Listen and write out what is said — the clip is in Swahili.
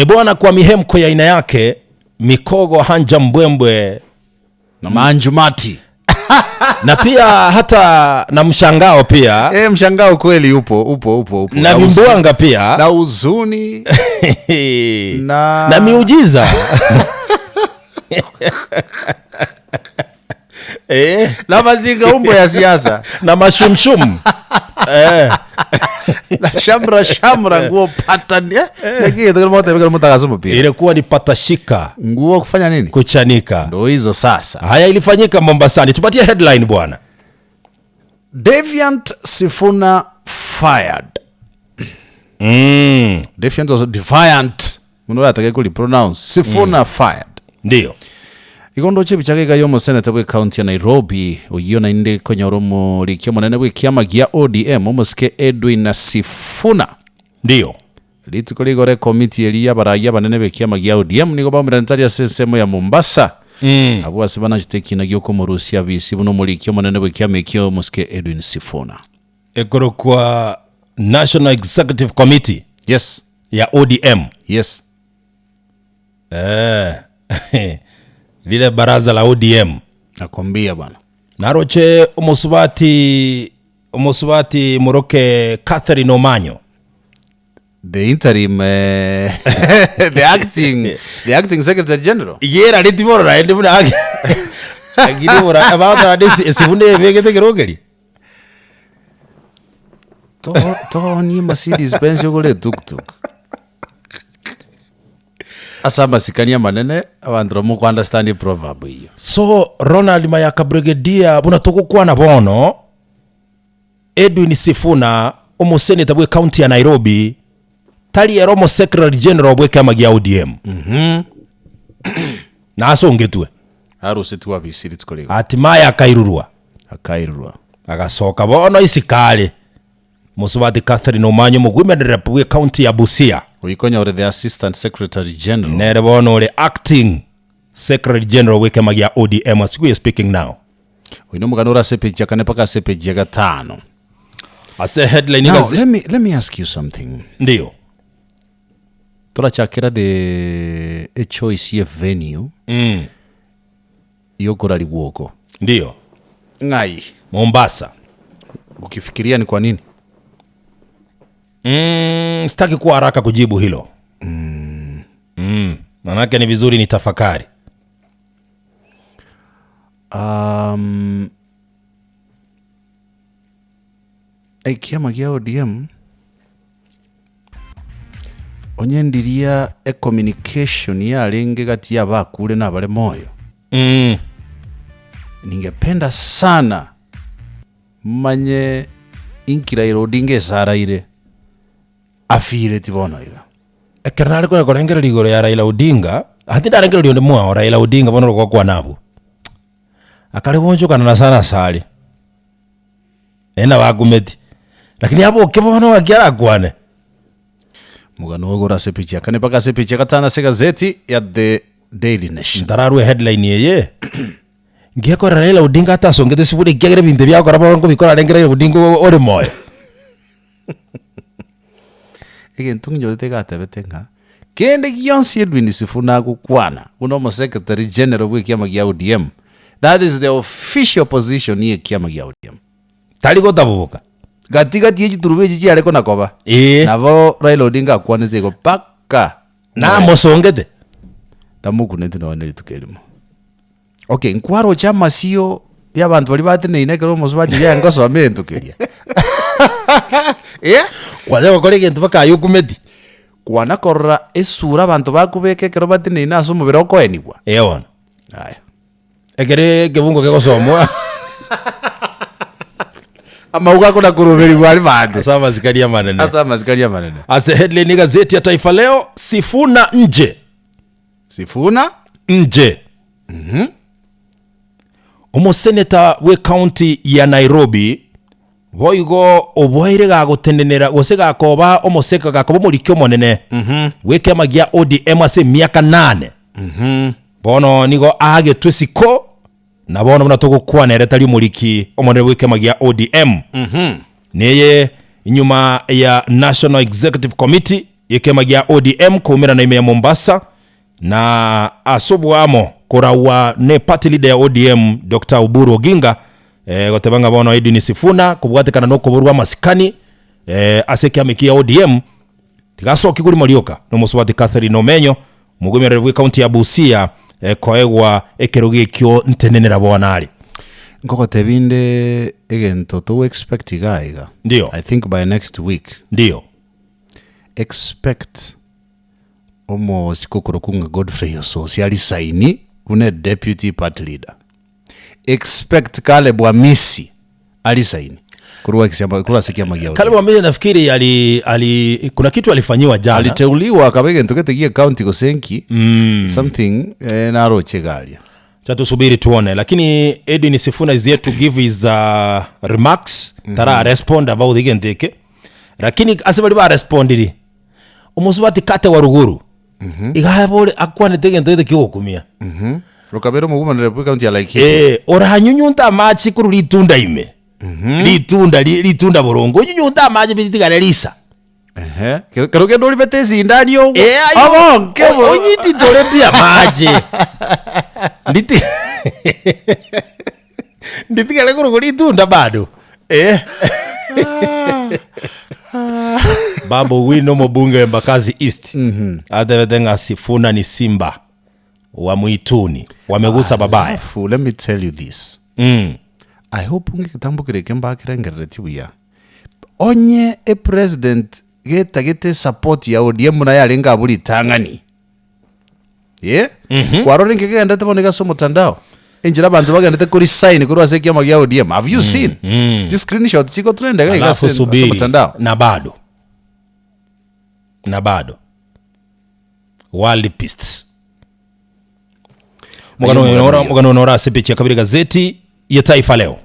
Bwana, kwa mihemko ya aina yake, mikogo, hanja, mbwembwe na manjumati na pia hata na mshangao pia. Mshangao kweli upo. Na vimbwanga pia. Na uzuni. na miujiza. Na mazinga umbo ya siasa. Na mashumshum. Na shamra nguo pattern. Ilikuwa ni patashika. Nguo kufanya nini? Kuchanika. Ndio hizo sasa. Haya, ilifanyika Mombasani. Tupatie headline bwana. Deviant Sifuna fired. Deviant was defiant. Muno atake kuli pronounce Sifuna fired. Ndio. Ikondo chebi chake ga yomo senator we county ya Nairobi oyona inde konyoromo likyo monene we kiama gia ODM omuske Edwin na Sifuna. Ndio. Litukoligore committee elia baraya banene be kiama gia ODM niko ba mrantari ya sesemo ya Mombasa. Abo asibana jiteki na gyoko murusia bisi buno mulikyo monene we kiama ekyo omuske Edwin Sifuna. Ekoro kwa National Executive Committee. Yes. Ya ODM. Yes. Lile baraza la ODM. Nakwambia bwana. Naroche umusubati Muroke Catherine Omanyo. The interim the acting secretary general. Yera litimoro na ndi muna agiri ora abata desi Sifuna vegete gerogeri. To ni Mercedes Benz yogole tuk. Asama sikania manene abantu mu understand proverb hiyo. So Ronald Mayaka Brigadier buna tokukuwa na bono Edwin Sifuna omuseneta bwe county ya Nairobi tali eromo secretary general bwe kama gya ODM. Na aso ngetwe harusi wa bisiri tukolego atimaya akairurwa agasoka bono isikale musubati Catherine Omanyo mu women rep bwe county ya Busia. Uyikonya ore the assistant secretary general. Nere bono le acting secretary general we kama gya ODM as we are speaking now. Uino muganura sepeji akane paka sepeji ya 5. Ase headline now, let me ask you something. Ndio. Tora chakira the HOICF venue. Yoko guoko. Ndio. Ngai. Mombasa. Ukifikiria ni kwa nini? Sitaki kuwa haraka kujibu hilo. Manake ni vizuri ni tafakari. Kiama gia ODM onyendiria communication ya lenge gati ya bakule na bale moyo. Ningependa sana manye inkira irodinge saraire afire tibono iga. Ekernale kona korengera ligoro ya Raila Odinga hati darengera lionde mwa Raila Odinga bono kwa nabu akale bonjo kana sana sali ena bagumeti lakini hapo kebono wakiara kwane mugano ogora sepichi akane paka sepichi akatana se gazeti ya The Daily Nation ndararwe headline yeye ngeko Raila Odinga atasongete sifuri kigere binde bya kora bongo bikora rengera Odinga ore moyo Egentung nyote gatebetenga kende gionsi Edwin Sifuna gukwana uno mo secretary general we kiama gya ODM. That is the official position ye kiama gya ODM. Tali gotabuka gatiga tie turubeji ji areko nakoba navo Raila Odinga akwanete go paka na mosongete tamuku nete no neli tukelimo. Okay, nkwaro chama sio ya bantu bali batene inekero mosubati ya ngoso amento kelia. Kwaje kolege ntubaka yukumeti kwana korra esura abantu bakubeke kero batine inaso mubiro okoenibwa eona haya egere gebungo kegosomwa amauga kuna kurubiri wali bande asama zikalia manene ase headline gazeti ya Taifa Leo Sifuna nje Umuseneta we county ya Nairobi boigo oboire ga gutenenera gosega koba omoseka gakobo mulikyo monene weke magia ODM ase miaka 8 bono nigo age twisiko na bono muna tugukwana eretali muliki omonere weke magia ODM neye inyuma ya National Executive Committee ikema gya ODM kumira na ime ya Mombasa na asubwamo kurawa ne party leader ya ODM Dr. Oburu Oginga gotebanga bono Edwin Sifuna kubwatekana no kuburwa masikani aseke mikia ODM tigasoki kuri Morioka no musubati Catherine Omenyo mugumire bwe county ya Busia koegwa ekerogi kyo ntenenera bonari ngoko tebinde egento to expect gaiga ndio I think by next week ndio expect omo sikokoro kunga Godfrey Ososiali saini une deputy party leader expect kale bwamisi ali saini kurua sikia magia kale bwamisi nafikiri ali kuna kitu alifanyiwa jana aliteuliwa kabege ntoketegia county Kosenki something naroche galia chato subiri tuone lakini Edwin Sifuna is here to give his remarks tara respond about the gendeke lakini asebali ba respondiri umusubati kate wa ruguru igabole akwane tegento ite kyokumia rokabero muguma nere county like orahanyunyunta amachi kuru litunda ime litunda borongo nyunyunta amachi bitigare lisa karoke ndoli betezi ndani yo abonke onyiti tole pia maji nditigare kuru litunda bado Babu Wino mbunge Mbakazi East adevedenga Sifuna ni simba wa mwituni wamegusa babaya. Let me tell you this. I hope unge kitambo kireke mbakira ngeretibuya onye president gete support ya ODM na yalenga abuli tangani kwarore ngegenda taboneka so mutandao enjira abantu bagenda kuri sign kuri waseki ya magia ODM. Have you seen this screenshot chiko trend ga so mutandao na bado wali pists mugano nora sepechi ya kabiri gazeti ya Taifa Leo.